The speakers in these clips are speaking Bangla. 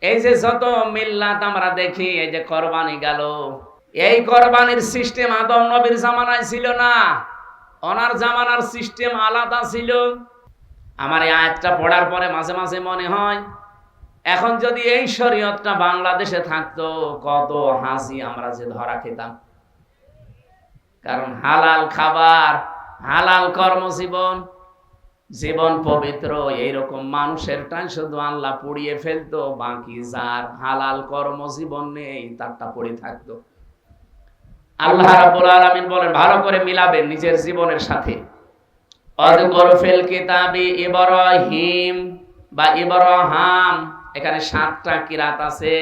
এই যে যত মিল্লাত আমরা দেখি, এই যে কোরবানি গেল, এই কোরবানির সিস্টেম আদম নবীর জামানায় ছিল না, ওনার জামানার সিস্টেম আলাদা ছিল। আমার এই আয়াতটা পড়ার পরে মাঝে মাঝে মনে হয়, এখন যদি এই শরীয়তটা বাংলাদেশে থাকতো, কত হাসি আমরা যে ধরা খেতাম। কারণ হালাল খাবার, হালাল কর্মজীবন, জীবন পবিত্র, এইরকম মানুষেরটাই শুধু আল্লাহ পুড়িয়ে ফেলতো, বাকি যার হালাল কর্মজীবন নেই তারটা পড়ে থাকতো। আল্লাহ রাব্বুল আলামিন বলেন, ভালো করে মিলাবেন নিজের জীবনের সাথে। অযকুর ফিল কিতাবি ইব্রাহিম বা ইব্রাহাম, এখানে 7টা কিরাত আছে।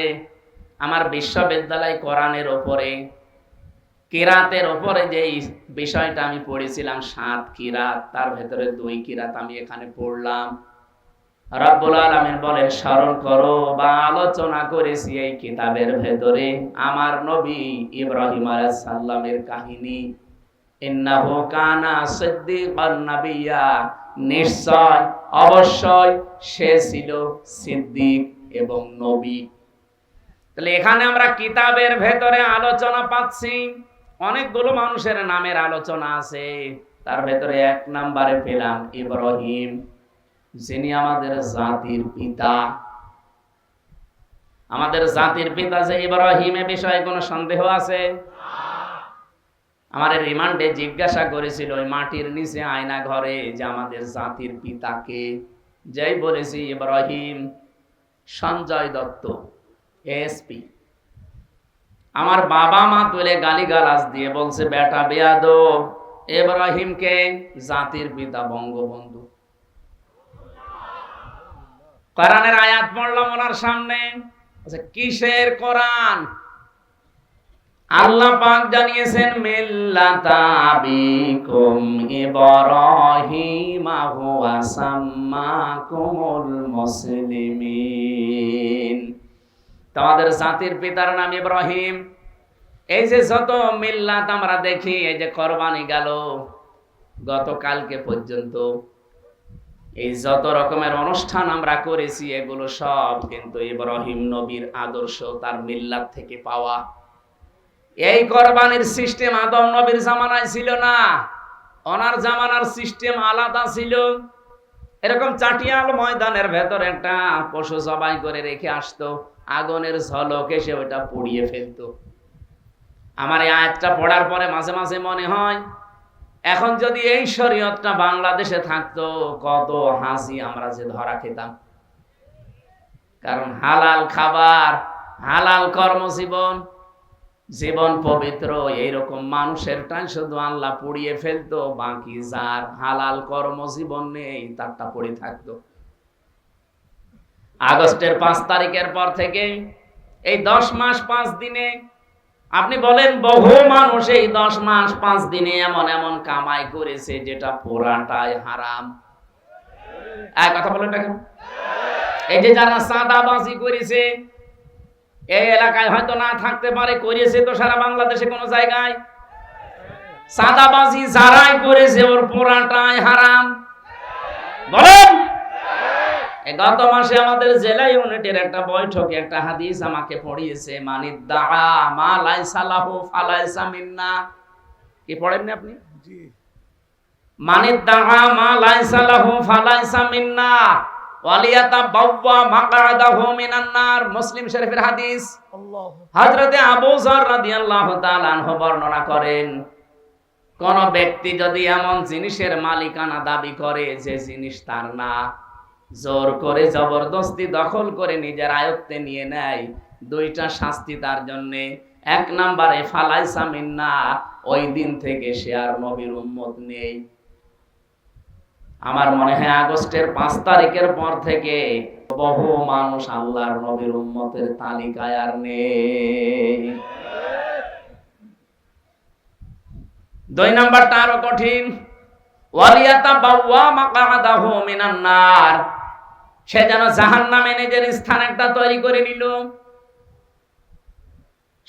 আমার বিশ্ববিদ্যালয় কোরআনের উপরে, কিরাতের উপরে যে বিষয়টা আমি পড়েছিলাম 7 কিরাত, তার ভেতরে 2 কিরাত আমি এখানে পড়লাম। রব্বুল আলামিন বলেন, স্মরণ করো বা আলোচনা করেছি এই কিতাবের ভেতরে আমার নবী ইব্রাহিম আলাইহিস সালামের কাহিনী। ইন্নাহু কানা সিদ্দিকান নাবিয়্যা, নিশ্চয় অবশ্যই সে ছিল সিদ্দিক এবং নবী। তাহলে এখানে আমরা কিতাবের ভেতরে আলোচনা পাচ্ছি, অনেকগুলো মানুষের নামের আলোচনা আছে, তার ভেতরে 1 নম্বরে পেলাম ইব্রাহিম, যিনি আমাদের জাতির পিতা। আমাদের জাতির পিতা যে ইব্রাহিম, এ বিষয়ে কোনো সন্দেহ আছে? আমার রিমান্ডে জিজ্ঞাসা করেছিল ওই মাটির নিচে আয়না ঘরে যে আমাদের জাতির পিতাকে, যেই বলেছি ইব্রাহিম, সঞ্জয় দত্ত এসপি, আমার বাবা মা তুলে গালিগালাজ দিয়ে বলছে, বেটা বেয়াদব, ইব্রাহিমকে জাতির পিতা বঙ্গবন্ধু। কোরআনের আয়াত পড়লাম ওনার সামনে, কিসের কোরআন? আল্লাহ পাক জানিয়েছেন, মিল্লাতা আবিকুম ইব্রাহিম হুয়া সাম্মাকুমুল মুসলিমিন, তোমাদের জাতির পিতার নাম ইব্রাহিম। এই যে যত মিল্লাত আমরা দেখি, এই যে কোরবানি গেল, গতকালকে পর্যন্ত এই যত রকমের অনুষ্ঠান আমরা করেছি, এগুলো সব কিন্তু ইব্রাহিম নবীর আদর্শ, তার মিল্লাত থেকে পাওয়া। এই কোরবানির সিস্টেম আদম নবীর জামানায় ছিল না, ওনার জামানার সিস্টেম আলাদা ছিল। এরকম চাটিয়াল ময়দানের ভেতর একটা পশু জবাই করে রেখে আসতো, আগুনের ঝলক এসে ওটা পুড়িয়ে ফেলতো। আমার এই আয়াতটা পড়ার পরে মাঝে মাঝে মনে হয়, এখন যদি এই শরীয়তটা বাংলাদেশে থাকতো, কত হাসি আমরা যে ধরা খেতাম। কারণ হালাল খাবার, হালাল কর্মজীবন, জীবন পবিত্র, এইরকম মানুষেরটাই শুধু আল্লাহ পুড়িয়ে ফেলতো, বাকি যার হালাল কর্মজীবন নেই তারটা পড়ে থাকতো। আগস্টের 5 তারিখের পর থেকে এই 10 মাস 5 দিনে, আপনি বলেন বহু মানুষ এই 10 মাস 5 দিনে এমন এমন কামাই করেছে যেটা পুরাটাই হারাম। এক কথা বলেন না কেন? এই যে যারা সাদাবাজি করেছে, এই এলাকায় হয়তো না থাকতে পারে, করেছে তো সারা বাংলাদেশে কোন জায়গায়। সাদাবাজি যারাই করেছে ওর পুরাটাই হারাম। বলেন, গত মাসে আমাদের জেলা ইউনিটের একটা বৈঠকে একটা হাদিস আমাকে পড়িয়েছে, মানিদ্দা মা লাইসা লাহু ফালাইসা মিন্না। কি পড়েননি আপনি? জি। মানিদ্দা মা লাইসা লাহু ফালাইসা মিন্না ওয়ালিয়াতাবাওয়া মাকআদাহু মিনান নার, মুসলিম শরীফের হাদিস। হযরতে আবু যর রাদিয়াল্লাহু তাআলা আনহু বর্ণনা করেন, কোন ব্যক্তি যদি এমন জিনিসের মালিকানা দাবি করে যে জিনিস তার না, জোর করে জবরদস্তি দখল করে নিজের আয়ত্তে নিয়ে নেয়, 2টা শাস্তি তার জন্য। 1 নম্বরে ফালাইসা মিন্না, ওই দিন থেকে সে আর নবীর উম্মত নেই। আমার মনে হয় আগস্টের 5 তারিখের পর থেকে বহু মানুষ আল্লাহর নবীর উম্মতের তালিকায় আর নেই। 2 নাম্বারটা আরো কঠিন, ওয়ালিয়াতাবাওয়া মাকআদাহু মিনান নার, সে যেন জাহান্নামে নিজের স্থান একটা তৈরি করে নিল।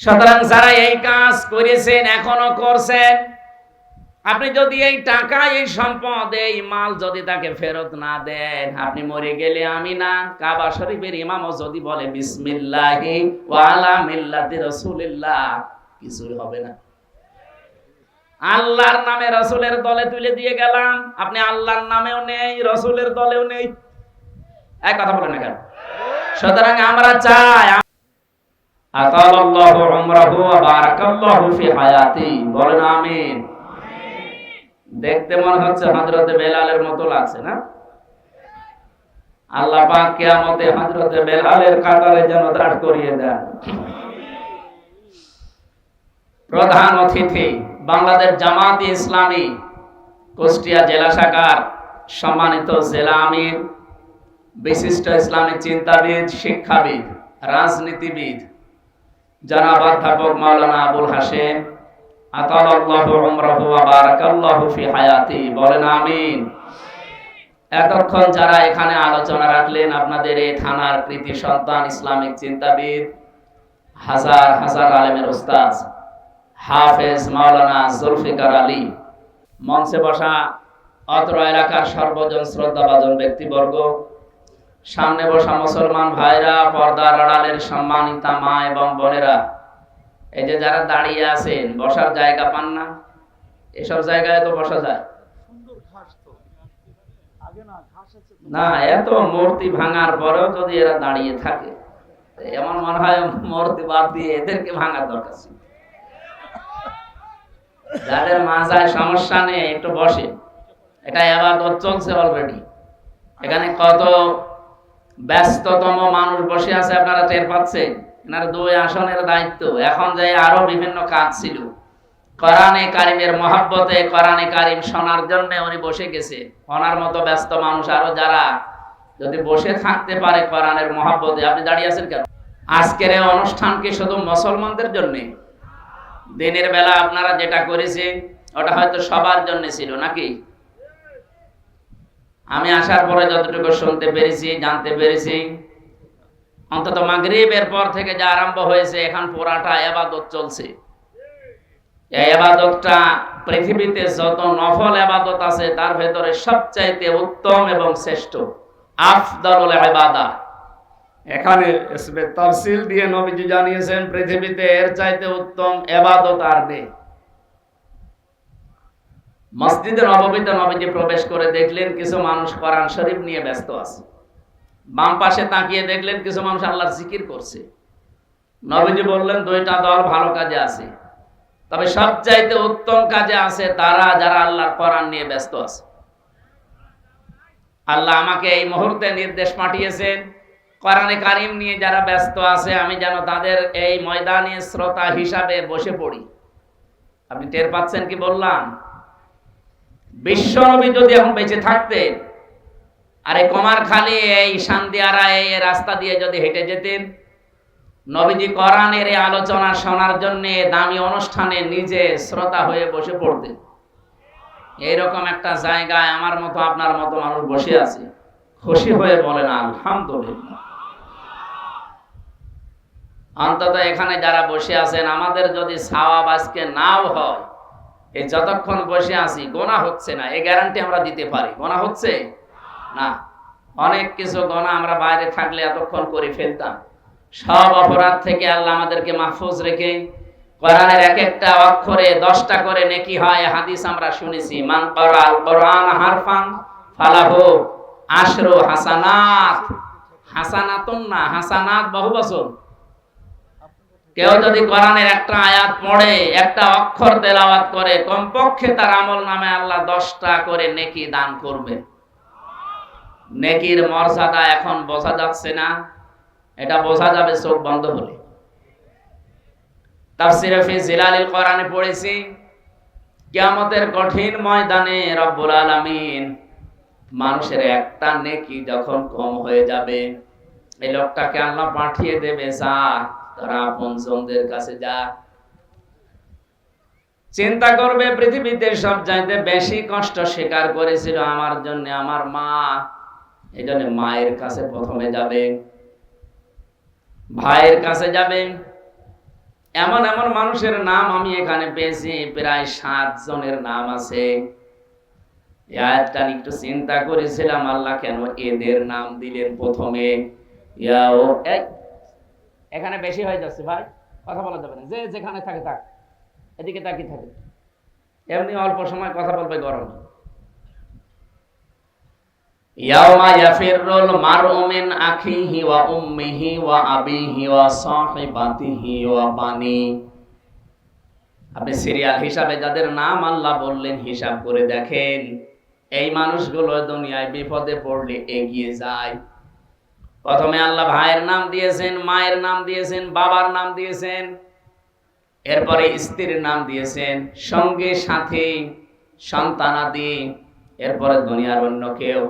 সুতরাং যারা এই কাজ করেছেন, এখনো করছেন, আপনি যদি এই টাকা, এই সম্পদ, এই মাল যদি তাকে ফেরত না দেন, আপনি মরে গেলে আমি না, কাবা শরীফের ইমামও যদি বলে বিসমিল্লাহি ওয়া আলা মিল্লাতি রাসূলিল্লাহ, কিছুই হবে না। আল্লাহর নামে রাসূলের দলে তুলে দিয়ে গেলাম, আপনি আল্লাহর নামেও নেই, রাসূলের দলেও নেই। এক কথা বলেন না কেন? সুতরাং আমরা চাই আতালাল্লাহু উমরাহু ওয়া বারাকাল্লাহু ফি হায়াতি, বলেন আমিন। দেখতে মনে হচ্ছে হযরতে বেলালের মতো লাগছে না? আল্লাহ পাক কিয়ামতে হযরতে বেলালের কাতারে যেন দাঁড় করিয়ে দেন। প্রধান অতিথি বাংলাদেশ জামায়াতে ইসলামী কুষ্টিয়া জেলা শাখার সম্মানিত জেলা আমির, বিশিষ্ট ইসলামিক চিন্তাবিদ, শিক্ষাবিদ, রাজনীতিবিদ জনাব অধ্যাপক মাওলানা আবুল হাশেম আতালাল্লাহু উমরাহু ওয়া বারাকাল্লাহু ফি হায়াতি, বলেন আমিন। এতক্ষণ যারা এখানে আলোচনা রাখলেন, আপনাদের এই থানার কৃতি সন্তান, ইসলামিক চিন্তাবিদ, হাজার হাজার আলেমের উস্তাদ হাফেজ মাওলানা জুলফিকার আলী, মঞ্চে বসা অত্র এলাকার সর্বজন শ্রদ্ধাভাজন ব্যক্তিবর্গ, সামনে বসা মুসলমান ভাইরা, পর্দার আড়ালের সম্মানিতা মা এবং বোনেরা, এই যে যারা দাঁড়িয়ে আছেন, বসার জায়গা পান না, এসব জায়গায় তো বসা যায় না। এত মূর্তি ভাঙার পরেও যদি এরা দাঁড়িয়ে থাকে, এমন মনে হয় মূর্তি বাদ দিয়ে এদেরকে ভাঙার দরকার ছিল। যাদের মাজায় সমস্যা নেই একটু বসে, এটা ইবাদত চলছে অলরেডি। এখানে কত ব্যস্ততম মানুষ বসে আছে আপনারা টের পাচ্ছেন। এনার 2 আসনের দায়িত্ব, এখন যে আরো বিভিন্ন কাজ ছিল, কোরআনে কারিমের মহব্বতে কোরআনে কারিম শোনার জন্য উনি বসে গেছে। ওনার মতো ব্যস্ত মানুষ আরো যারা যদি বসে থাকতে পারে কোরআনের মহব্বতে, আপনি দাঁড়িয়ে আছেন কেন? আজকের এই অনুষ্ঠান কি শুধু মুসলমানদের জন্য? দিনের বেলা আপনারা যেটা করেছেন ওটা হয়তো সবার জন্য ছিল নাকি? আমি আসার পরে যতটুকু শুনতে পেরেছি, জানতে পেরেছি, অন্তত মাগরিবের পর থেকে যা আরম্ভ হয়েছে, এখন পুরাটা ইবাদত চলছে। এই ইবাদতটা পৃথিবীতে যত নফল ইবাদত আছে তার ভেতরে সবচাইতে উত্তম এবং শ্রেষ্ঠ, আফদালুল ইবাদাহ। এখানে ইসমে তাফসীল দিয়ে নবীজি জানিয়েছেন পৃথিবীতে এর চাইতে উত্তম ইবাদত আর নেই। মসজিদে নববীতে নবীজি প্রবেশ করে দেখলেন কিছু মানুষ কোরআন শরীফ নিয়ে ব্যস্ত আছে। বাম পাশে তাকিয়ে দেখলেন কিছু মানুষ আল্লাহর জিকির করছে। নবীজি বললেন 2টা দল ভালো কাজে আছে, তবে সবচাইতে উত্তম কাজে আছে তারা যারা আল্লাহর কোরআন নিয়ে ব্যস্ত আছে। আল্লাহ আমাকে এই মুহূর্তে নির্দেশ পাঠিয়েছেন, কোরআনে কারিম নিয়ে যারা ব্যস্ত আছে আমি যেন তাদের এই ময়দানে শ্রোতা হিসাবে বসে পড়ি। আপনি টের পাচ্ছেন কি বললাম? বিশ্বনবী যদি এখন বেঁচে থাকতেন, আরে কুমারখালী এই শান্দিয়ারা এই রাস্তা দিয়ে যদি হেঁটে যেতেন, নবীজি কোরআনের এই আলোচনা শোনার জন্য দামি অনুষ্ঠানে নিজে শ্রোতা হয়ে বসে পড়তেন। এইরকম একটা জায়গায় আমার মতো আপনার মতো মানুষ বসে আছে, খুশি হয়ে বলেন আলহামদুলিল্লাহ। অন্তত এখানে যারা বসে আছেন, আমাদের যদি সওয়াব আজকে নাও হয়, এই যতক্ষণ বসে আছি গোনাহ হচ্ছে না, এই গ্যারান্টি আমরা দিতে পারি। গোনাহ হচ্ছে না। অনেক কিছু গোনাহ আমরা বাইরে থাকলে এতক্ষণ করে ফেলতাম। সব অপরাধ থেকে আল্লাহ আমাদেরকে মাহফুজ রেখে কোরআনের এক একটা অক্ষরে 10টা করে নেকি হয়। হাদিস আমরা শুনেছি, মান ক্বারাআল কোরআন হারফান ফালাহু আশরু হাসানাত। হাসানাতুন না, হাসানাত বহু বচন। কেউ যদি কোরআনের একটা আয়াত পড়ে, একটা অক্ষর তেলাওয়াত করে, কমপক্ষে তার আমল নামে আল্লাহ 10টা করে নেকি দান করবে। নেকির মর্যাদা এখন বোঝা যাচ্ছে না, এটা বোঝা যাবে চোখ বন্ধ হলে। তাফসীরে ফি জিলালিল কোরআনে পড়েছি, কিয়ামতের কঠিন ময়দানে রব্বুল আলামিন মানুষের একটা নেকি যখন কম হয়ে যাবে, এই লোকটাকে আল্লাহ পাঠিয়ে দেবে, যা তারা আপনজনদের কাছে যা। চিন্তা করবে পৃথিবীতে সবচাইতে বেশি কষ্ট স্বীকার করেছিল আমার জন্য আমার মা, এই জন্য মায়ের কাছে প্রথমে যাবে, ভাইয়ের কাছে যাবে, এমন এমন মানুষের নাম আমি এখানে পেয়েছি, প্রায় 7 জনের নাম আছে। এই আয়াতটা একটু চিন্তা করেছিলাম, আল্লাহ কেন এদের নাম দিলেন প্রথমে। এখানে বেশি হয়ে যাচ্ছে ভাই, কথা বলা যাবে না, যে যেখানে থাকে থাক, এদিকে তাকিয়ে থাকে, এমনি অল্প সময় কথা বলবে গরম। ইয়াউমা ইয়াফিরুল মারউ মিন আখিহি ওয়া উম্মিহি ওয়া আবিহি ওয়া সাহিবাতিহি ওয়া বানি। আপনি সিরিয়াল হিসাবে যাদের নাম আল্লাহ বললেন হিসাব করে দেখেন, এই মানুষগুলো দুনিয়ায় বিপদে পড়লে এগিয়ে যায়। প্রথমে আল্লাহ ভাইয়ের নাম দিয়েছেন, মায়ের নাম দিয়েছেন, বাবার নাম দিয়েছেন, এরপরে স্ত্রীর নাম দিয়েছেন, সঙ্গে সাথে সন্তানাদি, এরপরে দুনিয়ার অন্য কেউ।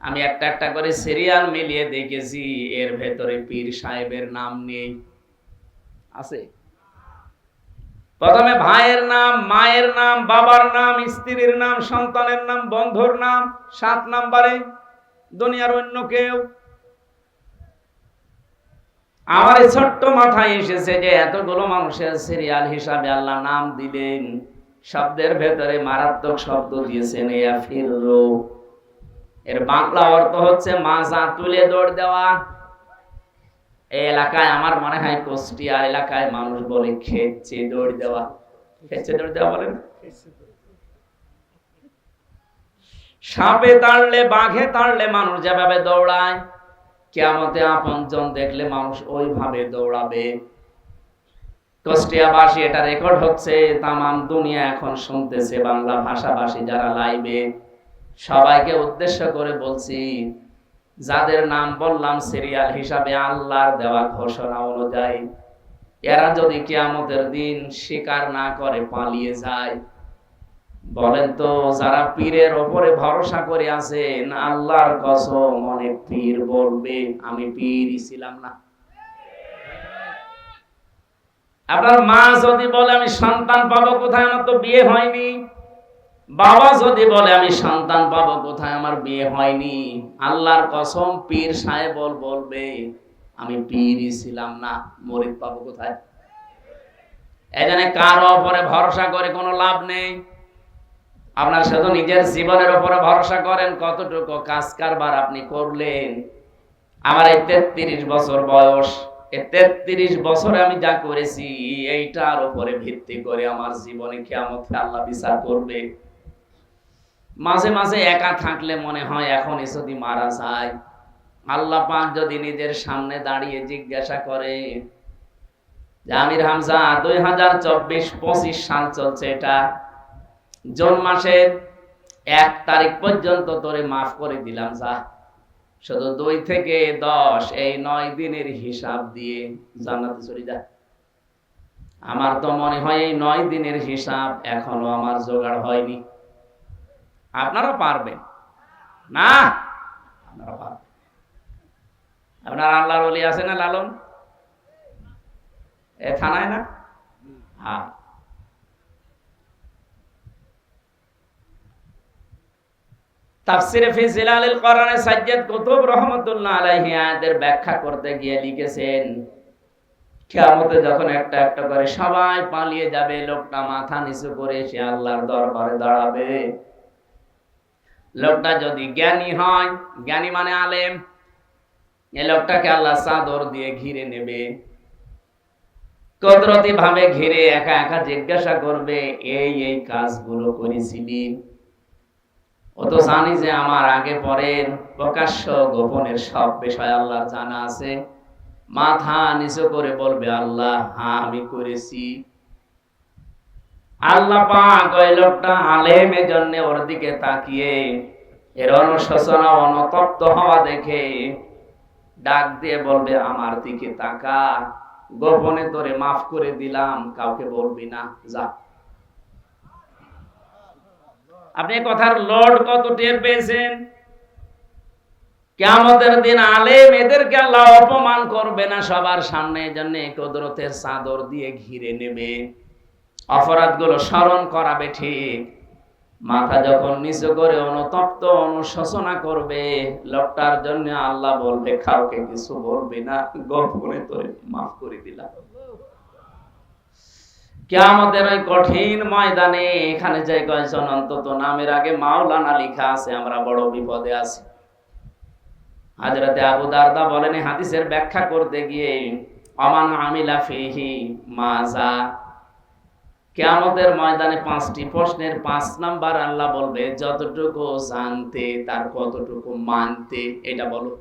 আমি একটা একটা করে সিরিয়াল মিলিয়ে দেখেছি, এর ভেতরে পীর সাহেবের নাম নেই। আছে? প্রথমে ভাইয়ের নাম, মায়ের নাম, বাবার নাম, স্ত্রীর নাম, সন্তানের নাম, বন্ধুর নাম, 7 নম্বরে দুনিয়ার অন্য কেউ। আমার এই ছোট্ট মাথায় এসেছে যে এতগুলো মানুষের সিরিয়াল হিসাবে আল্লাহ নাম দিলেন, শব্দের ভেতরে মারাত্মক শব্দ দিয়েছেন ইয়াফিরু। এর বাংলা অর্থ হচ্ছে মাজা তুলে দৌড় দেওয়া। এই এলাকায় আমার মনে হয় কুষ্টিয়ার এলাকায় মানুষ বলে খেচ্ছে দৌড় দেওয়া। খেচ্ছে দৌড় দেওয়া বলে না? সাপে তাড়লে, বাঘে তাড়লে মানুষ যেভাবে দৌড়ায়, কিয়ামতে আপনজন দেখলে মানুষ ওইভাবে দৌড়াবে। কুষ্টিয়াবাসী, এটা রেকর্ড হচ্ছে, তামাম দুনিয়া এখন শুনতেছে, বাংলা ভাষাভাষী যারা লাইভে, সবাইকে উদ্দেশ্য করে বলছি, যাদের নাম বললাম সিরিয়াল হিসাবে আল্লাহর দেওয়া ঘোষণা অনুযায়ী, এরা যদি কিয়ামতের দিন স্বীকার না করে পালিয়ে যায়, বলেন তো যারা পীরের ওপরে ভরসা করে আছেন, আল্লাহর কসম অনেক পীর বলবে আমি পীরই ছিলাম না। আপনার মা যদি বলে আমি সন্তান পাবো কোথায়, আমার তো বিয়ে হয়নি, বাবা যদি বলে আমি সন্তান পাবো কোথায়, আমার বিয়ে হয়নি, আল্লাহর কসম পীর সাহেব বলবে আমি পীরই ছিলাম না, মরিদ পাবো কোথায়? এজন্য কারো উপরে ভরসা করে কোনো লাভ নেই। আপনার শুধু নিজের জীবনের উপরে ভরসা করেন, কতটুকু কাজ কারবার আপনি করলেন। আমার এই 33 বছর বয়স, এই 33 বছরে আমি যা করেছি, এইটার উপরে ভিত্তি করে আমার জীবনে কিয়ামতে আল্লাহ বিচার করবে। মাঝে মাঝে একা থাকলে মনে হয় এখনই যদি মারা যায়, আল্লাহ পাক যদি নিজের সামনে দাঁড়িয়ে জিজ্ঞাসা করে যে আমির হামজা 2024-25 সাল চলছে, এটা জুন মাসের 1 তারিখ পর্যন্ত তোরে মাফ করে দিলাম, যা শুধু 2 থেকে 10 এই 9 দিনের হিসাব দিয়ে জান্নাতে চলে যা। আমার তো মনে হয় এই 9 দিনের হিসাব এখনো আমার জোগাড় হয়নি। আপনারা পারবেন না? আপনারা পারবেন। আপনার আল্লাহর ওলি আছে না লালন, এ থানায় না? হ্যাঁ। তাফসিরে ফি জিলালিল কোরআনে সাজ্জাদ কুতুব রাহমাতুল্লাহ আলাইহি আয়াতের ব্যাখ্যা করতে গিয়ে লিখেছেন, কিয়ামতে যখন একটা একটা করে সবাই পালিয়ে যাবে, লোকটা মাথা নিচু করে সে আল্লাহর দরবারে দাঁড়াবে। লোকটা যদি জ্ঞানী হয়, জ্ঞানী মানে আলেম, এই লোকটাকে আল্লাহ চাদর দিয়ে ঘিরে নেবে, কুদরতি ভাবে ঘিরে একা একা জিজ্ঞাসা করবে এই এই কাজগুলো করেছিলি? ও তো জানি যে আমার আগে পরের প্রকাশ্য গোপনের সব বিষয় আল্লাহর জানা আছে। মাথা নিচু করে বলবে আল্লাহ হ্যাঁ আমি করেছি। আল্লাহ পাক ওই লোকটা আলেমের জন্য ওর দিকে তাকিয়ে এর অনুশোচনা অনুতপ্ত হওয়া দেখে ডাক দিয়ে বলবে আমার দিকে তাকা, গোপনে তোরে মাফ করে দিলাম, কাউকে বলবি না, যা। আপনি কথার লোড কত টের পেয়েছেন? কিয়ামতের দিন আলেম এদেরকে আল্লাহ অপমান করবে না সবার সামনে, জন্য কুদরতের চাদর দিয়ে ঘিরে নেবে, অপরাধগুলো স্মরণ করাবে। ঠিক মাথা যখন নিচু করে অনুতপ্ত অনুশোচনা করবে, লোকটার জন্য আল্লাহ বলবে কাউকে কিছু বলবি না, গোপনে তোরে মাফ করে দিলাম। কিয়ামতের ওই কঠিন ময়দানে এখানে যে কয়জন অন্তত নামের আগে মাওলানা লেখা আছে, আমরা বড় বিপদে আছি। হযরতে আবু দারদা বলেন, হাদিসের ব্যাখ্যা করতে গিয়ে, আমান আমিলা ফিহি মাজা, কিয়ামতের ময়দানে 5টি প্রশ্নের 5 নাম্বার আল্লাহ বলবে, যতটুকু জানতে তার কতটুকু মানতে, এটা বলো।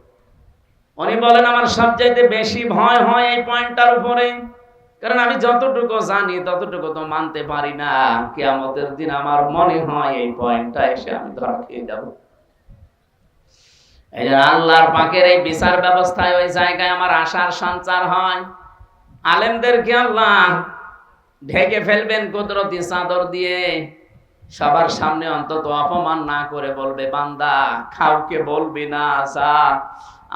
উনি বলেন, আমার সবচাইতে বেশি ভয় হয় এই পয়েন্টটার উপরে, কারণ আমি যতটুকু জানি ততটুকু তো মানতে পারি না। কিয়ামতের দিন আমার মনে হয় এই পয়েন্টটা এসে আমি ধরা খেয়ে যাব। এই যে আল্লাহর পাকের এই বিচার ব্যবস্থায় ওই জায়গায় আমার আশার সঞ্চার হয়। আলেমদেরকে আল্লাহ ঢেকে ফেলবেন কুদরতি চাদর দিয়ে, সবার সামনে অন্তত অপমান না করে বলবে, বান্দা কাউকে বলবি না, যা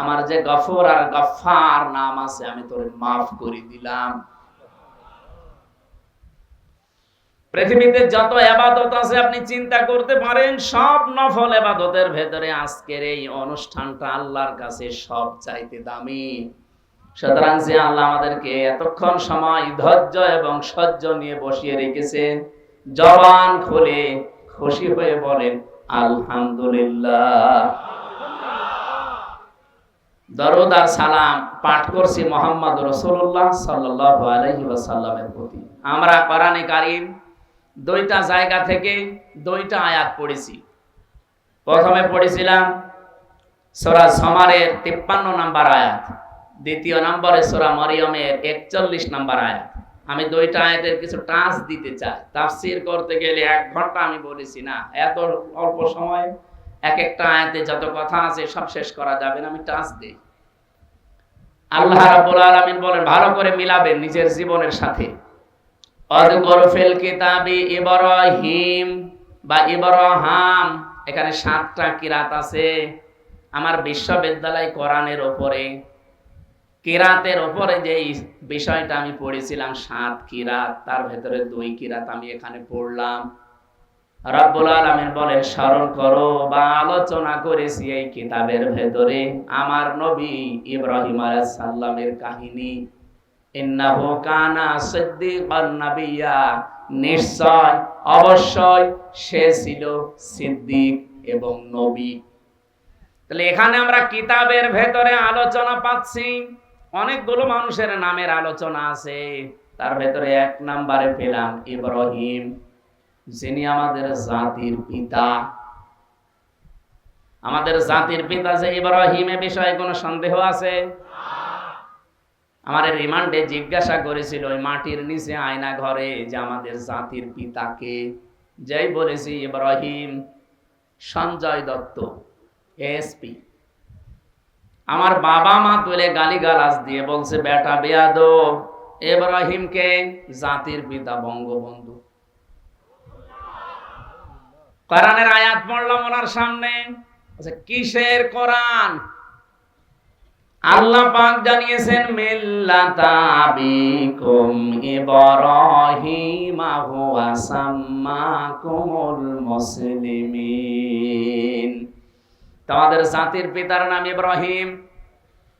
আমার যে গফুর আর গফফার নাম আছে আমি তোরে মাফ করে দিলাম। পৃথিবীতে যত ইবাদত আছে আপনি চিন্তা করতে পারেন, সব নফল ইবাদতের ভেতরে আজকের এই অনুষ্ঠানটা আল্লাহর কাছে সব চাইতে দামি। সুতরাং যে আল্লাহ আমাদেরকে এতক্ষণ সময় ধৈর্য এবং সহ্য নিয়ে বসিয়ে রেখেছেন, জবান খুলে খুশি হয়ে বলেন আলহামদুলিল্লাহ। দরুদ আর সালাম পাঠ করছি মুহাম্মদ রাসূলুল্লাহ সাল্লাল্লাহু আলাইহি ওয়াসাল্লামের প্রতি। আমরা কোরআনে কারীম 2টা জায়গা থেকে 2টা আয়াত পড়েছি। প্রথমে পড়েছিলাম সূরা জুমারের 53 নম্বর আয়াত, দ্বিতীয় নম্বরে সূরা মরিয়মের 41 নম্বর আয়াত। আমি 2টা আয়াতের কিছু টাচ দিতে চাই। তাফসীর করতে গেলে 1 ঘন্টা আমি বলেছি না, এত অল্প সময় এক একটা আয়াতে যত কথা আছে সব শেষ করা যাবে না, আমি টাচ দেই। আল্লাহ রাব্বুল আলামিন বলেন, ভালো করে মিলাবেন নিজের জীবনের সাথে। আযকুর ফিল কিতাবি ইব্রাহিম বা ইব্রাহাম, এখানে 7টা কিরাত আছে। আমার বিশ্ববিদ্যালয় কোরআনের উপরে কিরাতের উপরে যে বিষয়টা আমি পড়েছিলাম 7 কিরাত, তার ভেতরে 2 কিরাত আমি এখানে পড়লাম। রব্বুল আলামিন বলেন, স্মরণ করো বা আলোচনা করেছি এই কিতাবের ভেতরে আমার নবী ইব্রাহিম আলাইহিস সালামের কাহিনী। ইন্নাহু কানা সিদ্দিকান নাবিয়্যা, নিশ্চয় অবশ্যই সে ছিল সিদ্দিক এবং নবী। তাহলে এখানে আমরা কিতাবের ভেতরে আলোচনা পাচ্ছি, অনেকগুলো মানুষের নামের আলোচনা আছে। তার ভেতরে 1 নম্বরে পেলাম ইব্রাহিম, যিনি আমাদের জাতির পিতা। আমাদের জাতির পিতা যে ইব্রাহিম, এ বিষয়ে কোনো সন্দেহ আছে? আমার রিমান্ডে জিজ্ঞাসা করেছিল ওই মাটির নিচে আয়না ঘরে যে আমাদের জাতির পিতাকে, যেই বলেছি ইব্রাহিম, সঞ্জয় দত্ত এসপি, আমার বাবা মা তুলে গালিগালাজ দিয়ে বলছে, বেটা বেয়াদব, ইব্রাহিমকে জাতির পিতা বঙ্গবন্ধু। কোরআনের আয়াত পড়লাম ওনার সামনে, কিসের কোরআন? আল্লাহ পাক জানিয়েছেন, মিল্লাতা আবিকুম ইব্রাহিম হুয়া সাম্মাকুমুল মুসলিমিন, তোমাদের জাতির পিতার নাম ইব্রাহিম।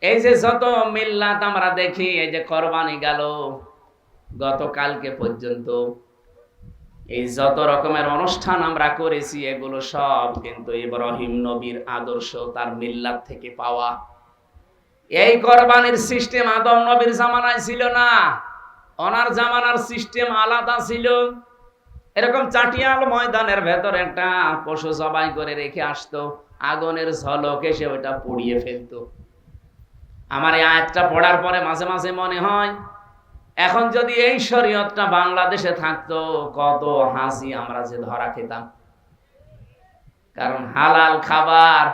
এই যে যত মিল্লাত আমরা দেখি, এই যে কোরবানি গেল গতকালকে পর্যন্ত, এই যত রকমের অনুষ্ঠান আমরা করেছি, এগুলো সব কিন্তু ইব্রাহিম নবীর আদর্শ, তার মিল্লাত থেকে পাওয়া। এই কোরবানির সিস্টেম আদম নবীর জামানায় ছিল না, ওনার জামানার সিস্টেম আলাদা ছিল। এরকম চাটিয়াল ময়দানের ভেতর একটা পশু জবাই করে রেখে আসতো, আগুনের ঝলক এসে ওটা পুড়িয়ে ফেলতো। আমার এই আয়াতটা পড়ার পরে মাঝে মাঝে মনে হয়, এখন যদি এই শরীয়তটা বাংলাদেশে থাকতো, কত হাসি আমরা যে ধরা খেতাম। কারণ হালাল খাবার,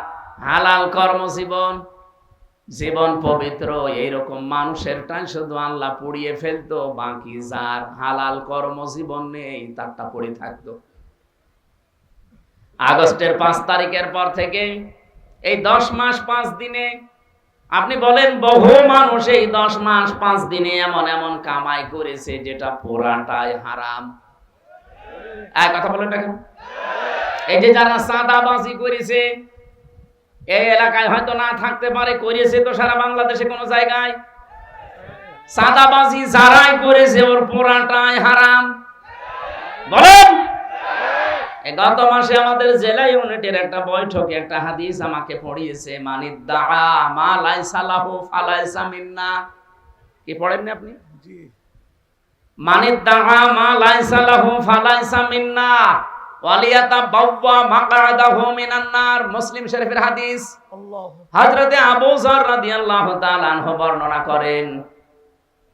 হালাল কর্মজীবন, জীবন পবিত্র, এইরকম মানুষেরটাই শুধু আল্লাহ পুড়িয়ে ফেলতো, বাকি যার হালাল কর্মজীবন নেই তারটা পড়ে থাকতো। আগস্টের 5 তারিখের পর থেকে এই 10 মাস 5 দিনে আপনি বলেন, বহু মানুষ এই 10 মাস 5 দিনে এমন এমন কামাই করেছে যেটা পুরাটাই হারাম। এক কথা বলেন না কেন? এই যে যারা সাদাবাজি করেছে, এই এলাকায় হয়তো না থাকতে পারে, করেছে তো সারা বাংলাদেশে কোন জায়গায়। চাঁদাবাজি যারাই করেছে ওর পুরাটাই হারাম। বলেন। গত মাসে আমাদের জেলা ইউনিটের একটা বৈঠকে একটা হাদিস আমাকে পড়িয়েছে, মানিদ্দা মা লাইসা লাহু ফালাইসা মিন্না। কি পড়েননি আপনি? জি। মানিদ্দা মা লাইসা লাহু ফালাইসা মিন্না ওয়ালিয়াতাবাওয়া মাকআদাহু মিনান নার। মুসলিম শরীফের হাদিস। আল্লাহু। হযরতে আবু যর রাদিয়াল্লাহু তাআলা আনহু বর্ণনা করেন,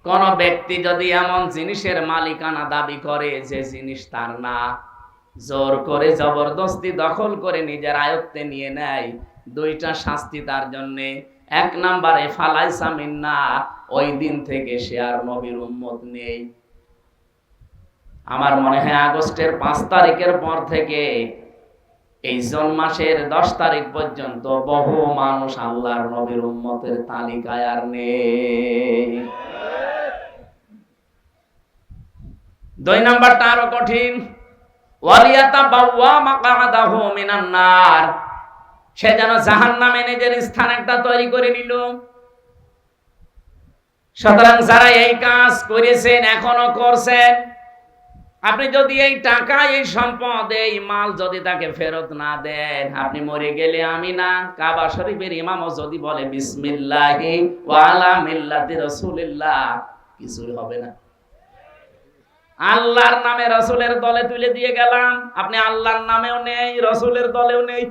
কোন ব্যক্তি যদি এমন জিনিসের মালিকানা দাবি করে যে জিনিস তার না, জোর করে জবরদস্তি দখল করে নিজের আয়ত্তে নিয়ে নেয়, দুইটা শাস্তি তার জন্য। এক নম্বরে ফালাইসা মিন্না, ওই দিন থেকে সে আর নবীর উম্মত নেই। আমার মনে হয় আগস্টের 5 তারিখের পর থেকে এই জুন মাসের 10 তারিখ পর্যন্ত বহু মানুষ আল্লাহর নবীর উম্মতের তালিকায় আর নেই। 2 নাম্বারটা আরো কঠিন, ওয়ালিয়াতাবাওয়া মাকআদাহু মিনান নার, সে যেন জাহান্নামে নিজের স্থান একটা তৈরি করে নিল। সুতরাং যারা এই কাজ করেছেন এখনো করছেন, আপনি যদি এই টাকা, এই সম্পদ, এই মাল যদি তাকে ফেরত না দেন, আপনি মরে গেলে আমি না কাবা শরীফের ইমামও যদি বলে বিসমিল্লাহি ওয়া আলা মিল্লাতি রাসূলিল্লাহ, কিছুই হবে না। আল্লাহর নামে রাসূলের দলে তুলে দিয়ে গেলাম, আপনি আল্লাহর নামেও নেই, রাসূলের দলেও নেই।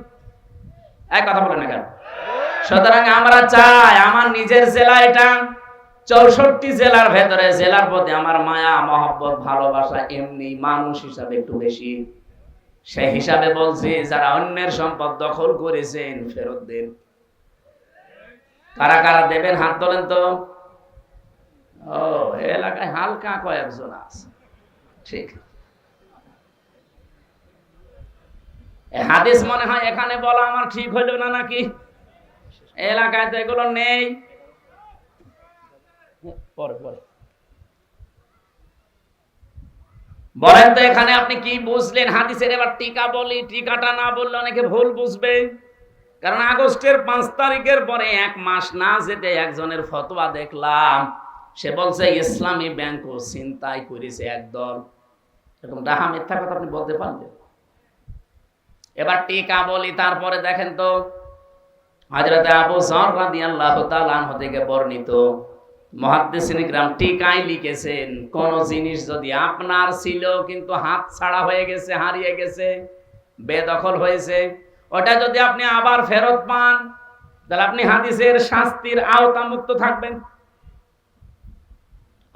এক কথা বলেন না কেন? সুতরাং আমরা চাই, আমার নিজের জেলা এটা, 64 জেলার ভেতরে জেলার প্রতি আমার মায়া মহব্বত ভালোবাসা এমনি মানুষ হিসাবে একটু বেশি। সেই হিসাবে বলছি, যারা অন্যের সম্পদ দখল করেছেন ফেরত দেন। কারা কারা দেবেন হাত তোলেন তো। ও, এলাকায় হালকা কয়েকজন আছে। ঠিক, হাদিস মনে হয় এখানে বলা আমার ঠিক হইল না নাকি? এলাকায় তো এগুলো নেই। পরে পরে বলেন তো এখানে আপনি কি বুঝলেন হাদিসের? এবার টিকা বলি, টিকাটা না বললে অনেকে ভুল বুঝবে। কারণ আগস্টের 5 তারিখের পরে 1 মাস না যেতে একজনের ফতোয়া দেখলাম, সে বলছে ইসলামী ব্যাংকও ছিনতাই করেছে একদল। এরকম ডাহা মিথ্যা কথা আপনি বলতে পারবেন? এবার টিকা বলি, তারপরে দেখেন তো হযরত আবু যর রাদিয়াল্লাহু তাআলা আনহু থেকে বর্ণিত মুহাদ্দিসিন ইকরাম টিকায় লিখেছেন, কোন জিনিস যদি আপনার ছিল কিন্তু হাত ছাড়া হয়ে গেছে, হারিয়ে গেছে, বেদখল হয়েছে, ওটা যদি আপনি আবার ফেরত পান, তাহলে আপনি হাদিসের শাস্তির আওতামুক্ত থাকবেন।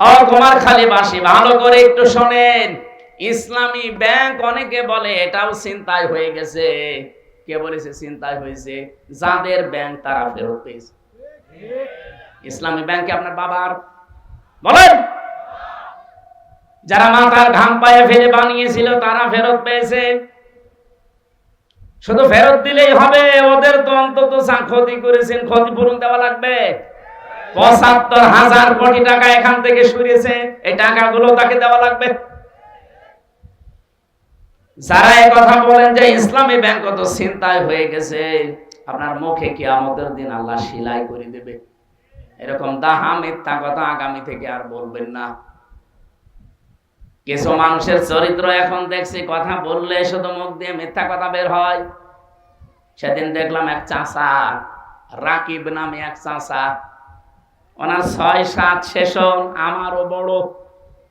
ও কুমারখালীবাসী, ভালো করে একটু শোনেন, ইসলামী ব্যাংক অনেকে বলে এটাও ছিনতাই হয়ে গেছে। কে বলেছে ছিনতাই হয়েছে? যাদের ব্যাংক তারা ফেরত পেয়েছে। ইসলামী ব্যাংকে আপনার বাবার, বলেন, যারা মাথার ঘাম পায়ে ফেলে বানিয়েছিল তারা ফেরত পেয়েছে। শুধু ফেরত দিলেই হবে? ওদের তো অন্তত যা ক্ষতি করেছেন ক্ষতিপূরণ দেওয়া লাগবে। ৭৫,০০০ কোটি টাকা এখান থেকে সরিয়েছে, এই টাকাগুলো তাকে দেওয়া লাগবে। যারা এই কথা বলেন যে ইসলামী ব্যাংক তো ছিনতাই হয়ে গেছে, আপনার মুখে কিয়ামতের দিন আল্লাহ সেলাই করে দেবে। এরকম দাহা মিথ্যা কথা আগামী থেকে আর বলবেন না। কিছু মানুষের চরিত্র এখন দেখছি, কথা বললে শুধু মুখ দিয়ে মিথ্যা কথা বের হয়। সেদিন দেখলাম এক চাচা, রাকিব নামে এক চাচা, ওনার ৬-৭ সেশন, আমারও বড়,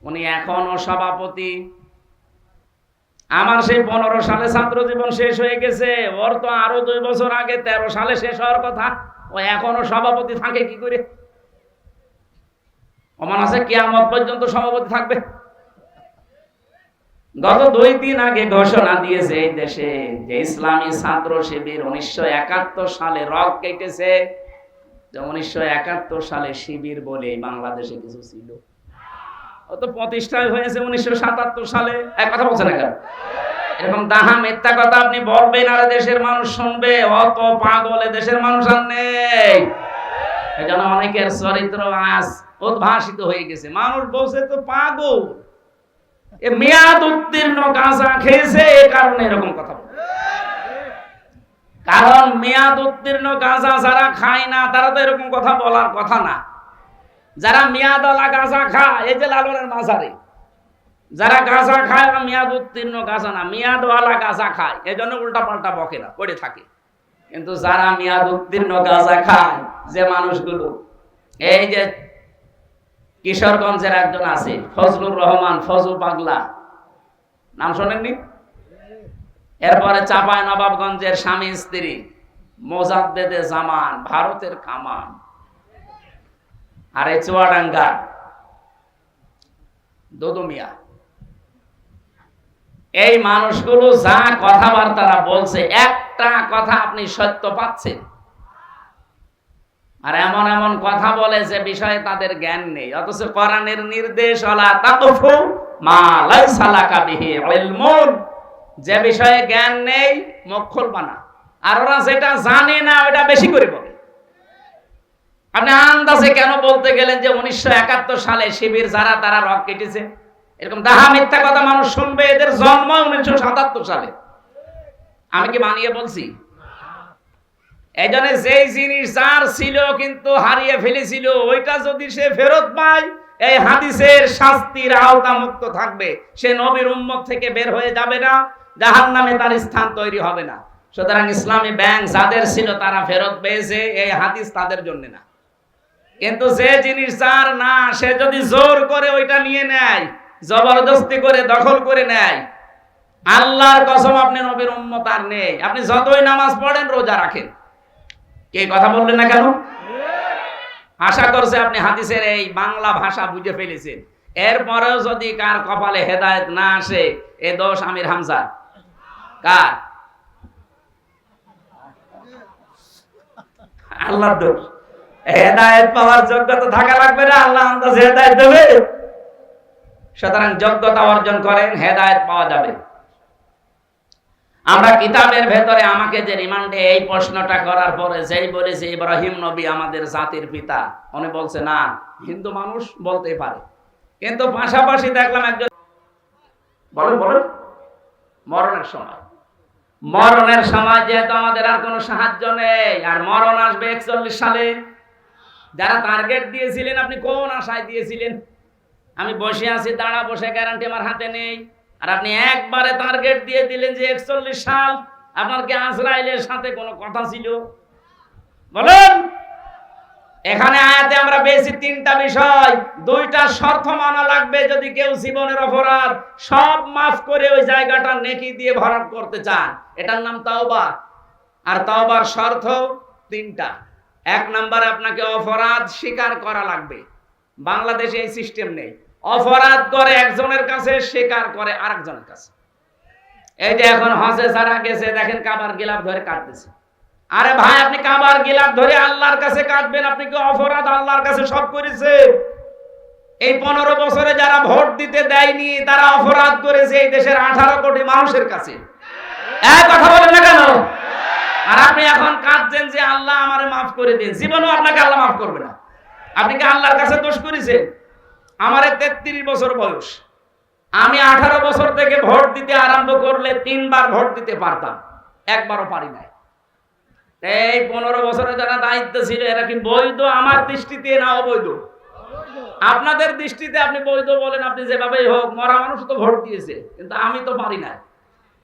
উনি এখনো সভাপতি। আমার সেই 15 সালে ছাত্র জীবন শেষ হয়ে গেছে, ওর তো আরো 2 বছর আগে 13 সালে শেষ হওয়ার কথা। ও এখনো সভাপতি থাকে কি করে? ওমান আছে কিয়ামত পর্যন্ত সভাপতি থাকবে। গত 2 দিন আগে ঘোষণা দিয়েছে এই দেশে যে ইসলামী ছাত্র শিবির 1971 সালে রক কেটেছে, যে 1971 সালে শিবির বলে বাংলাদেশে কিছু ছিল। ও তো প্রতিষ্ঠা হয়েছে 1977 সালে। এক কথা বলছেন না কেন? এরকম দাহা মিথ্যা কথা আপনি বলবেন আর দেশের মানুষ শুনবে। অত পাগল দেশের মানুষ আর নেই। এজন্য অনেকের চরিত্র আজ উদ্ভাসিত হয়ে গেছে। মানুষ বলছে তো পাগল, এ মেয়াদ উত্তীর্ণ গাঁজা খেয়েছে, এ কারণে এরকম কথা বলে। কারণ মেয়াদ উত্তীর্ণ গাঁজা যারা খায় না তারা তো এরকম কথা বলার কথা না। যারা মেয়াদওয়ালা গাঁজা খায়, এই যে লালনের মাঝারে যারা গাঁজা খায়, মেয়াদ উত্তীর্ণ গাঁজা না, মেয়াদওয়ালা গাঁজা খায়, এই জন্য উল্টা পাল্টা বকে না, পড়ে থাকে। কিন্তু যারা মেয়াদ উত্তীর্ণ গাঁজা খায়, যে মানুষগুলো, এই যে কিশোরগঞ্জের একজন আছে ফজলুর রহমান, ফজু পাগলা, নাম শোনেননি? এরপরে চাপায় নবাবগঞ্জের স্বামী স্ত্রী মোজাদ্দেদে জামান, ভারতের কামান, আর এই চুয়াডাঙ্গা দুদু মিয়া। এই মানুষগুলো যা কথাবার্তারা বলছে, একটা কথা আপনি সত্য পাচ্ছেন, আর এমন এমন কথা বলে যে বিষয়ে তাদের জ্ঞান নেই। অথচ কোরআনের নির্দেশ, ওয়ালা তাকফু মা লাইসা লাকা বিহি ইলমুন, যে বিষয়ে জ্ঞান নেই মুখ খুলবা না। আর ওরা যেটা জানে না ওটা বেশি করে বলে। আপনি আন্দাজে কেন বলতে গেলেন যে 1971 সালে শিবির যারা তারা রক কেটেছে? এরকম ডাহা মিথ্যা কথা মানুষ শুনবে। এদের জন্ম 1977 সালে। আমি কি বানিয়ে বলছি? এই জন্য যেই জিনিস যার ছিল কিন্তু হারিয়ে ফেলেছিল, ওইটা যদি সে ফেরত পায়, এই হাদিসের শাস্তির আওতা মুক্ত থাকবে। সে নবীর উম্মত থেকে বের হয়ে যাবে না, জাহান্নামে তার স্থান তৈরি হবে না। সুতরাং ইসলামী ব্যাংক যাদের ছিল তারা ফেরত পেয়েছে, এই হাদিস তাদের জন্য না। কিন্তু যে জিনিস যার না, সে যদি জোর করে ওইটা নিয়ে নেয়, জবরদস্তি করে দখল করে নেয়, আল্লাহর কসম আপনি নবীর উম্মত আর নেই। আপনি যতই নামাজ পড়েন, রোজা রাখেন, কে কথা বললেন না কেন? আশা করছে আপনি হাদিসের এই বাংলা ভাষা বুঝে ফেলেছেন। এরপরেও যদি কার কপালে হেদায়েত না আসে, এ দোষ আমির হামজা। কার? আল্লাহর দোষ। হেদায়েত পাওয়ার যোগ্যতা থাকা লাগবে না, আল্লাহ আন্দাজে হেদায়েত দেবে। সুতরাং যোগ্যতা অর্জন করেন, হেদায়েত পাওয়া যাবে। আমরা কিতাবের ভেতরে আমাকে যে রিমান্ডে এই প্রশ্নটা করার পরে যেই বলেছে ইব্রাহিম নবী আমাদের জাতির পিতা, উনি বলছে না, হিন্দু মানুষ বলতে পারে। কিন্তু পাশাপাশি দেখলাম একজন বলেন মরণের সময় যেহেতু আমাদের আর কোনো সাহায্য নেই, আর মরণ আসবে 41 সালে। যারা টার্গেট দিয়েছিলেন, আপনি কোন আশায় দিয়েছিলেন? আমি বসে আছি, দাঁড়া বসে, গ্যারান্টি আমার হাতে নেই। আর আপনি একবারে টার্গেট দিয়ে দিলেন যে 41 সাল। আপনার কি আজরাইলের সাথে কোনো কথা ছিল? বলেন। এখানে আয়াতে আমরা পেয়েছি 3টা বিষয়। 2টা শর্ত মানা লাগবে যদি কেউ জীবনের অপরাধ সব মাফ করে ওই জায়গাটা নেকি দিয়ে ভরাট করতে চান। এটার নাম তাওবা। আর তাওবার শর্ত 3টা। 1 নম্বরে আপনাকে অপরাধ স্বীকার করা লাগবে। বাংলাদেশে এই সিস্টেম নেই। অপরাধ করে একজনের কাছে, স্বীকার করে আরেকজনের কাছে। এই যে এখন হজে যারা গেছে, দেখেন কাবার গিলাফ ধরে কাটতেছে। আরে ভাই, আপনি কাবার গিলাফ ধরে আল্লাহর কাছে কাটবেন? আপনি কি অপরাধ আল্লাহর কাছে সব করেছে? এই 15 বছরে যারা ভোট দিতে দেয়নি, তারা অপরাধ করেছে এই দেশের 18 কোটি মানুষের কাছে। এক কথা বলেন না কেন? আর আপনি এখন কাঁদছেন যে আল্লাহ আমারে মাফ করে দিন। জীবনেও আপনাকে আল্লাহ মাফ করবে না। আপনি কি আল্লাহর কাছে দোষ করেছেন? আমার 33 বছর বয়স। আমি 18 বছর থেকে ভোট দিতে আরম্ভ করলে 3 বার ভোট দিতে পারতাম, একবারও পারি নাই। এই 15 বছরে যারা দায়িত্ব ছিল, এরা কি বৈধ আমার দৃষ্টিতে না অবৈধ? আপনাদের দৃষ্টিতে আপনি বৈধ বলেন, আপনি যেভাবেই হোক, মরা মানুষ তো ভোট দিয়েছে, কিন্তু আমি তো পারি না।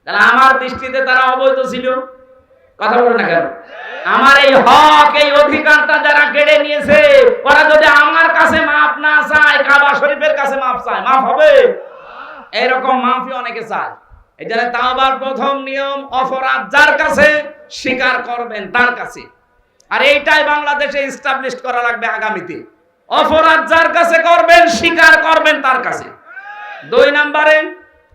তাহলে আমার দৃষ্টিতে তারা অবৈধ ছিল। কথা বলেন না কেন? আমার এই হক, এই অধিকারটা যারা কেড়ে নিয়েছে, ওরা যদি আমার কাছে মাফ না চায়, কাবা শরীফের কাছে মাফ চায়, মাফ হবে? এরকম মাফি অনেকে চায়। এই জন্য তাওবার প্রথম নিয়ম, অপরাধ যার কাছে স্বীকার করবেন তার কাছে। আর এইটাই বাংলাদেশে এস্টাবলিশ করা লাগবে আগামীতে। অপরাধ যার কাছে করবেন, স্বীকার করবেন তার কাছে। 2 নম্বরে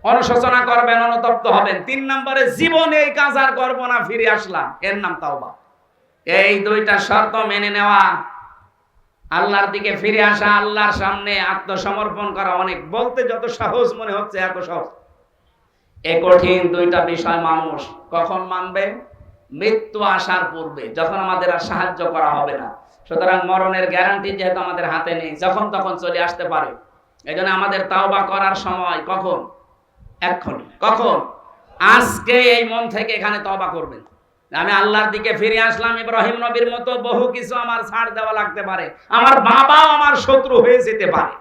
অনুশোচনা করবেন, অনুতপ্ত হবেন। 3 নম্বরে জীবনে এই কাজ আর করবো না, ফিরে আসলাম, এর নাম তাওবা। এই 2টা শর্ত মেনে নেওয়া, আল্লাহর দিকে ফিরে আসা, আল্লাহর সামনে আত্মসমর্পণ করা, অনেক বলতে যত সহজ মনে হচ্ছে এত সহজ। এই কঠিন 2টা বিষয় মানুষ কখন মানবে? মৃত্যু আসার পূর্বে, যখন আমাদের আর সাহায্য করা হবে না। সুতরাং মরণের গ্যারান্টি যেহেতু আমাদের হাতে নেই, যখন তখন চলে আসতে পারে। এই জন্য আমাদের তাওবা করার সময় কখন? এক্ষুনি। কখন? আজকে এই মন থেকে এখানে তওবা করবেন। আমি আল্লাহর দিকে ফিরে আসলাম, ইব্রাহিম নবীর মতো বহু কিছু আমার ছাড় দেওয়া লাগতে পারে, আমার বাবাও আমার শত্রু হয়ে যেতে পারে,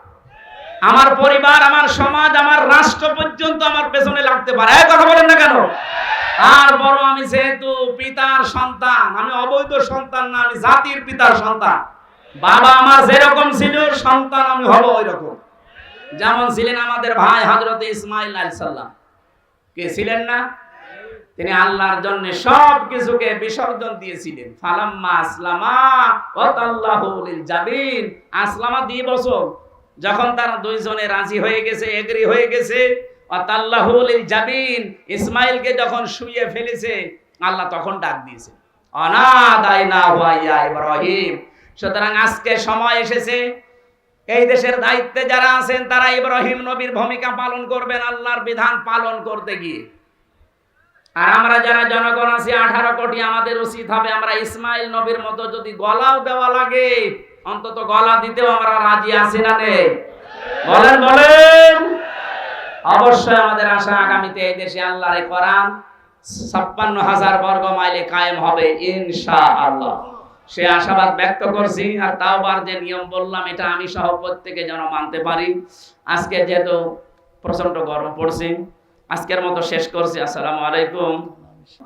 আমার পরিবার, আমার সমাজ, আমার রাষ্ট্র পর্যন্ত আমার পেছনে লাগতে পারে। এই কথা বলেন না কেন? আর বড় আমি যেহেতু পিতার সন্তান, আমি অবৈধ সন্তান না, আমি জাতির পিতার সন্তান। বাবা আমার যেরকম ছিল সন্তান আমি হব ওই রকম। যেমন ছিলেন আমাদের ভাই হযরত ইসমাঈল আলাইহিস সালাম, কে ছিলেন না? তিনি আল্লাহর জন্য সব কিছুকে বিসর্জন দিয়েছিলেন। ফালাম্মা আসলামা ওয়া তাল্লাহু লিল জাবিন, আসলামা 2 বছর যখন তারা দুইজনে রাজি হয়ে গেছে, এগ্রি হয়ে গেছে, ওয়া তাল্লাহু লিল জাবিন, ইসমাঈলকে যখন শুইয়ে ফেলেছে, আল্লাহ তখন ডাক দিয়েছে, অনাদাইনা ওয়া ইয়া ইব্রাহিম। সুতরাং আজকে সময় এসেছে, এই দেশের দায়িত্বে যারা আছেন তারা ইব্রাহিম নবীর ভূমিকা পালন করবেন আল্লাহর বিধান পালন করতে গিয়ে। আর আমরা যারা জনগণ আছি 18 কোটি, আমাদের উচিত হবে আমরা ইসমাঈল নবীর মতো যদি গলাও দেওয়া লাগে অন্তত গলা দিতেও আমরা রাজি আছি না নেই? বলেন বলেন। অবশ্যই আমাদের আশা আগামীতে এই দেশে আল্লাহর কোরআন 56,000 বর্গ মাইলে কায়েম হবে ইনশাআল্লাহ। সে আশাবাদ ব্যক্ত করছি। আর তাওবার যে নিয়ম বললাম এটা আমি সহ প্রত্যেকে যেন মানতে পারি। আজকে যেহেতু প্রচন্ড গরম পড়ছে, আজকের মতো শেষ করছি। আসসালামু আলাইকুম।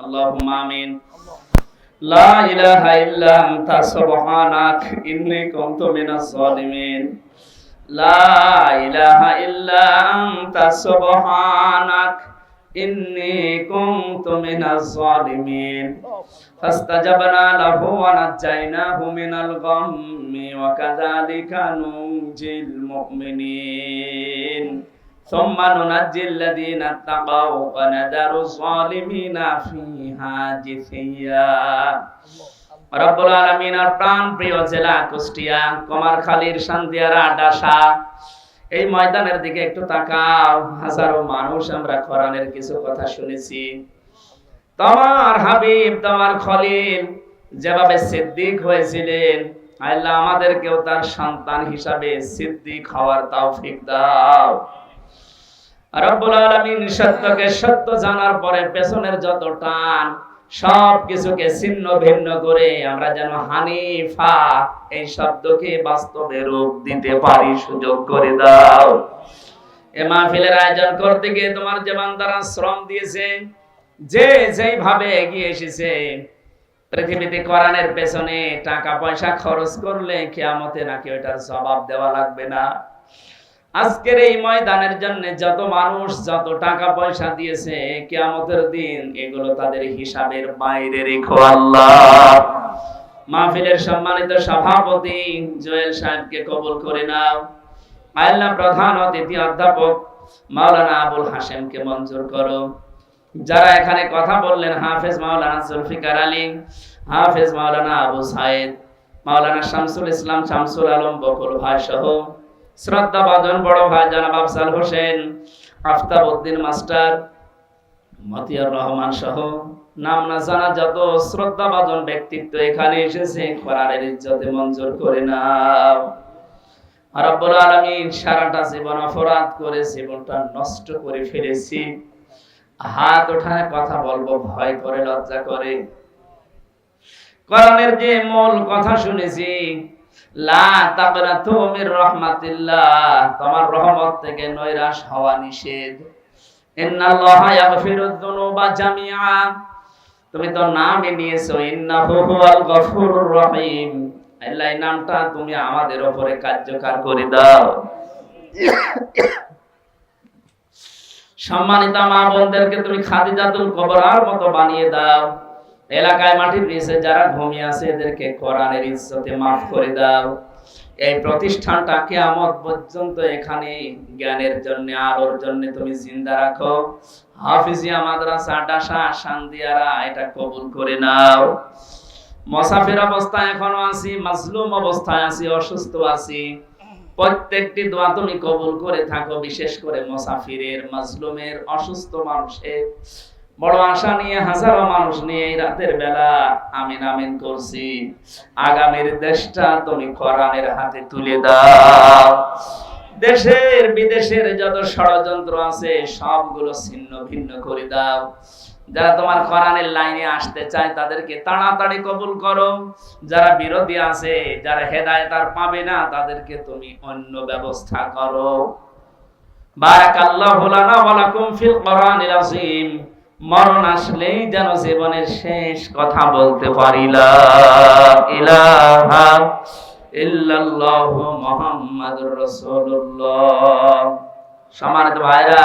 আল্লাহুম্মা আমিন। লা ইলাহা ইল্লা আনতা সুবহানাক ইন্নী কুনতু মিনাজ জালিমিন। লা ইলাহা ইল্লা আনতা সুবহানাক ইন্নী কুনতু মিনাজ জালিমিন। ফাস্তাজাবনা লাহু ওয়া নাজাইনাহু মিনাল গাম্মি ওয়া কাযালিকা নুনজিল মুমিনিন। ثم ننجي الذين اتقوا ونذر الظالمين فيها جثيا। রব্বুল আলামিনের প্রাণ প্রিয় জেলা কুষ্টিয়া, কুমারখালীর শান্তিয়ারা ডাসা, এই ময়দানের দিকে একটু তাকাও। হাজারো মানুষ আমরা কোরআনের কিছু কথা শুনেছি। তোমার হাবিব, তোমার খলিল যেভাবে সিদ্দিক হয়েছিলেন, আল্লাহ আমাদেরকেও তার সন্তান হিসাবে সিদ্দিক হওয়ার তৌফিক দাও। রব্বুল আলামিন সত্যকে সত্য জানার পরে পেছনের যত টান সব কিছুকে ছিন্ন ভিন্ন করে আমরা যেন হানিফা এই শব্দকে বাস্তবে রূপ দিতে পারি, সুযোগ করে দাও। এই মাহফিলের আয়োজন করতে গিয়ে তোমার যে বান্দারা শ্রম দিয়েছে, যে যেইভাবে এগিয়ে এসেছে, পৃথিবীতে কোরআনের পেছনে টাকা পয়সা খরচ করলে কিয়ামতে নাকি ওটার জবাব দেওয়া লাগবে না। আজকের এই ময়দানের জন্য যত মানুষ যত টাকা পয়সা দিয়েছে, কিয়ামতের দিন এগুলো তাদের হিসাবের বাইরে রেখো আল্লাহ। মাহফিলের সম্মানিত সভাপতি জুয়েল সাহেবকে কবুল করে নাও আল্লাহ। প্রধান অতিথি অধ্যাপক মাওলানা আবুল হাশেমকে মঞ্জুর করো। যারা এখানে কথা বললেন, হাফেজ মাওলানা জুলফিকার আলী, হাফেজ মাওলানা আবু সাইদ, মাওলানা শামসুল ইসলাম, শামসুল আলম বকুল ভাই সহ শ্রদ্ধাভাজন বড় ভাই জনাব আফজাল হোসেন, আফতাব উদ্দিন মাস্টার, মতিয়ার রহমান সহ নাম না জানা যত শ্রদ্ধাভাজন ব্যক্তিত্ব এখানে এসেছে, কোরআনের ইজ্জতে মঞ্জুর করে নাও। রব্বুল আলামিন সারাটা জীবন অপরাধ করে জীবনটা নষ্ট করে ফেলেছি। হাত ওঠায় কথা বলবো ভয় করে, লজ্জা করে। কোরআনের যে মূল কথা শুনেছি, লা তাকনাতু মির রাহমাতিল্লাহ, তোমার রহমত থেকে নৈরাশ হওয়া নিষেধ। ইন্নাল্লাহা ইয়াগফিরুয যুনুবা জামিআ, তুমি তো নামই নিয়েছো ইন্নাহু হুয়াল গফুরুর রহিম। আল্লাহ এই নামটা তুমি আমাদের উপরে কার্যকর করে দাও। সম্মানিত মা বোনদেরকে তুমি খাদিজাতুল কুবরার মতো বানিয়ে দাও। এলাকায় মাটির নিচে যারা ঘুমিয়ে আছে এদেরকে কোরআনের ইজ্জতে মাফ করে দাও। এই প্রতিষ্ঠানটা কিয়ামত পর্যন্ত এখানে জ্ঞানের জন্য, আলোর জন্য তুমি জিন্দা রাখো। হাফিজিয়া মাদ্রাসা ডাসা শান্দিয়ারা এটা কবুল করে নাও। মুসাফির অবস্থায় এখনো আছি, মাজলুম অবস্থায় আছি, অসুস্থ আছি, প্রত্যেকটি দোয়া তুমি কবুল করে থাকো। বিশেষ করে মুসাফিরের, মাজলুমের, অসুস্থ মানুষের বড় আশা নিয়ে হাজারো মানুষ নিয়ে এই রাতের বেলা আমিন আমিন করছি। আগামীর দেশটা তুমি কোরআনের হাতে তুলে দাও। দেশের বিদেশের যত ষড়যন্ত্র আছে সবগুলো ছিন্ন ভিন্ন করে দাও। যারা তোমার কোরআনের লাইনে আসতে চায় তাদেরকে তাড়াতাড়ি কবুল করো, যারা বিরোধী আছে, যারা হেদায়েত আর পাবে না, তাদেরকে তুমি অন্য ব্যবস্থা করো। বারাকাল্লাহু লানা ওয়া লাকুম ফিল কোরআনিল আযীম। মরণ আসলেই যেন জীবনের শেষ কথা বলতে পারি, লা ইলাহা ইল্লাল্লাহু মুহাম্মাদুর রাসূলুল্লাহ। সম্মানিত ভাইরা,